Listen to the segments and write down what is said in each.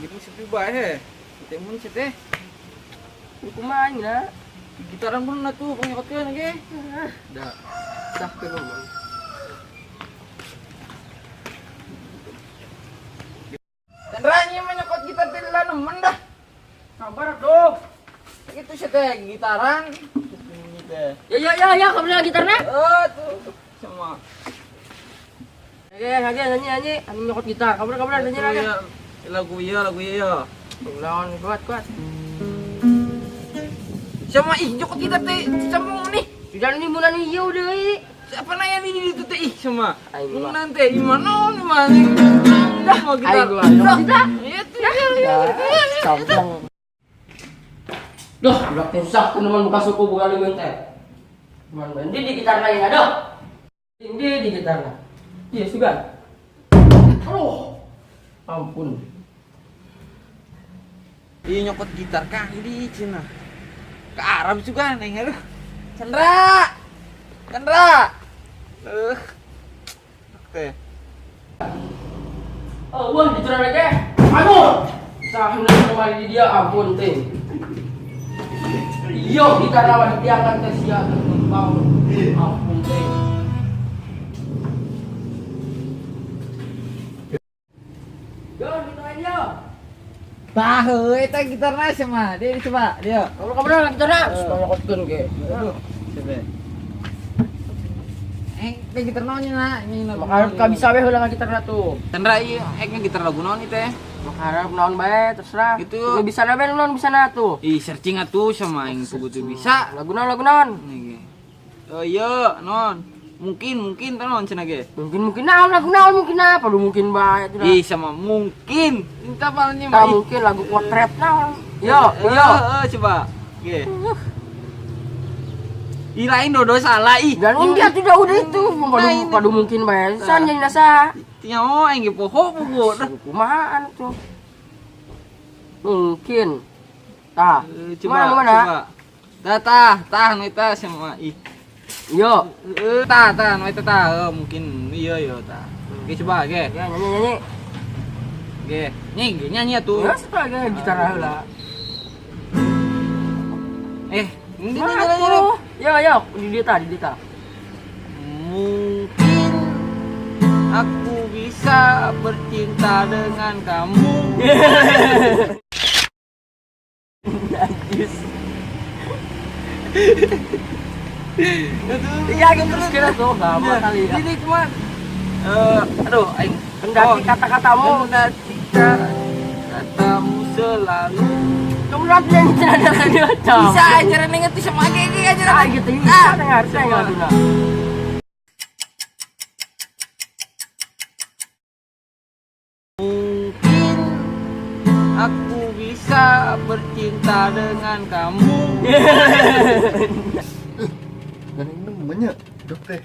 gitu sepi bae he. Teh mun teh. Kumaha na? Gitaran pun na tuh pangnyokotkeun ge. Dah. Dah ke ngomong. Chandra nya menyokot gitar teh lah nemen dah. Sabar tuh. Itu sih teh gitaran. Ya, kamu gitarnya? Tuh semua. Nyanyi, anu nyokot gitar. Kamu nyanyi lagi. Lagu iya. Lawan kuat. Sama nyokot gitar teh sama nih. Sudah ini bulan iya udah. Siapa nanya ini itu teh sama. Aing mah. Nanti gimana dah mau gitar. Iya tuh. Sombong. Duh, udah susah tuh teman buka suku bukan lu teh. Cuman ini di gitar lain ada. Ini di gitarnya. Iya sugan. Aduh. Ampun. Iya nyokot gitar kang di Cina. Ke Arab juga neng aduh. Chandra. Oke. Oh, wah dicurang lagi. Aduh. Sahna kembali di dia ampun teh. Iya gitar lawan diangkat ke sia tembang. Ampun teh. Yo, gitaran yo. Bah, eta gitarna sama. Dia coba, dia. Kamu dah gitarnya. Sudah nyokotkeun ge. Aduh. Coba. Teh gitar naonnya na? Ini Makaharap ka bisa we heula gitarna tuh. Chandra ieu gitar lagu naon ieu teh? Makaharap naon bae terserah. Gitu. Lu bisa na bae naon bisa na tuh. Ih, searching atuh sama aing kudu bisa. Lagu naon. Nih ge. Oh iya, non. Mungkin teh naon cenah ge. Mungkin naon lagu naon mungkin apa lu mungkin bae teh. Ih, sama mungkin. Minta palanya Tah mungkin lagu potret naon. Yo. Coba. Ge. Irain dodo salah ih. Dan dia tidak udah itu, padu mungkin bae. San nyanyi nasa. Nyaho aing ge poho bubu. Kumaha tuh? Mungkin. Tah. Coba. Tah nu eta sama ih. Yo. Tah nu eta tah. Mungkin iya tah. Ge coba ge. Ya nyanyi. Ge. Nyanyi atuh. Ya sebagai gitar heula. Ini Yo, di dita. Mungkin aku bisa bercinta dengan kamu. Najis. Iya, terus kira tuh lama kali ya. Ini cuman aduh aing Kendati kata-katamu, katamu selalu kamu nanti yang cerita bisa aja ngerti sama gege aja gitu bisa dengar saya nggak guna. Mungkin aku bisa bercinta dengan kamu. Dan ini namanya dok teh.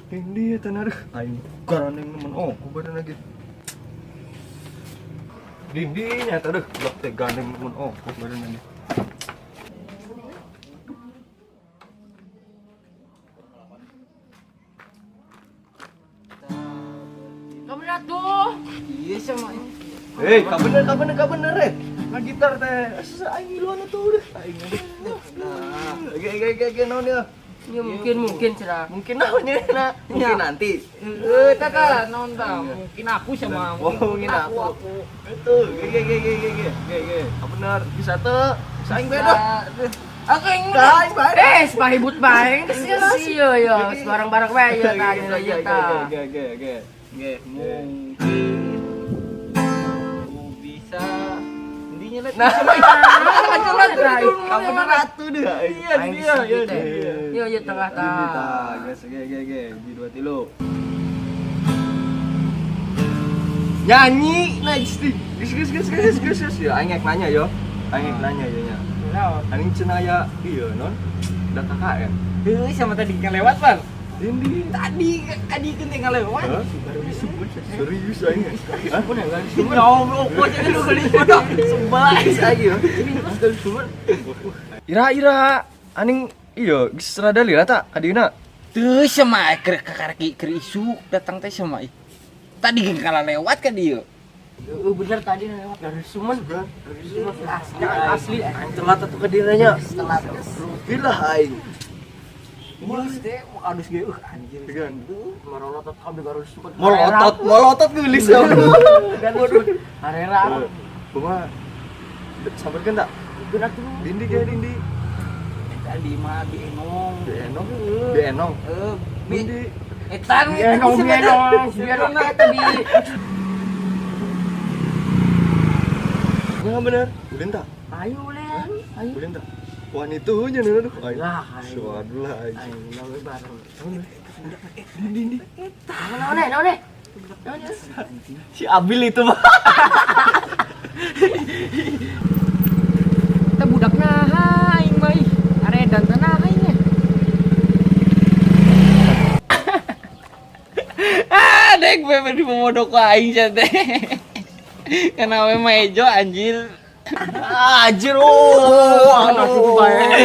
Ini tanah aing karena yang nemen aku badan lagi. Dindinya tadi dok teh gandeng nemen aku badan lagi. Kamu lihat tuh. Iya sama ini. Kabener Nah gitar teh. Asa aing ngiluan atuh udah. Aing udah. Nah, ge naon ya? Ya mungkin cerah. Mungkin naonnya na. Mungkin nanti. Tata non tah mungkin aku sama Mungkin aku. Itu ge. Bener bisa teh. Bisa aing beda. Aku yang Sepahibut bae. Iya, barang-barang bae ya tanya aja ta. Ge. Mungkin aku bisa intinya lihat Nah, kamu ratu deh. Iya, tengah ta. Ge. Di 2 3. Nyanyi. Nah, gus. Ya, aing nanya yo. Aing nanya nya. Aing cenah ya ieu non. Da KKN. sama tadi yang lewat pan. Ini Tadi kan lewat. serius aing. Aku enggak Ya Allah, kok jadi lu beli foto sebelah lagi yo. Ira aning iya geus rada lila ta adina. Tuh sama keur isu datang teh sama tadi geus kala lewat ka dieu. Bener tadi lewat dari Sumen. Sugan. Asli. Aing telat atuh ke diranya. Setelah Rugi lah aing. Mas teh mau adus ge anjir. Sugan. Marolotot kabeh garus sempat. Molotot geulis ya. Dan waduh. Harera. Kumaha? Sabarkeun tak? Gerak tuh. Dindi ge dindi. Tadi mah di enong. Di enong. Di enong. Dindi. Etan bienong na eta di. Nah bener. Ulin tak? Ayo len. Ayo. Ulin tak? Wanitunya nih aduh. Lah, ayo. Suaduh lah aing. Ayo lawe bareng. Dindi. Naon. Si Abil itu mah. Kita budak naha aing mah ih. Aredan teh naha aing nya. Dek bebe di pemodok ku aing sia teh. Kana we mejo anjir. Anjir oh. Nasib bae.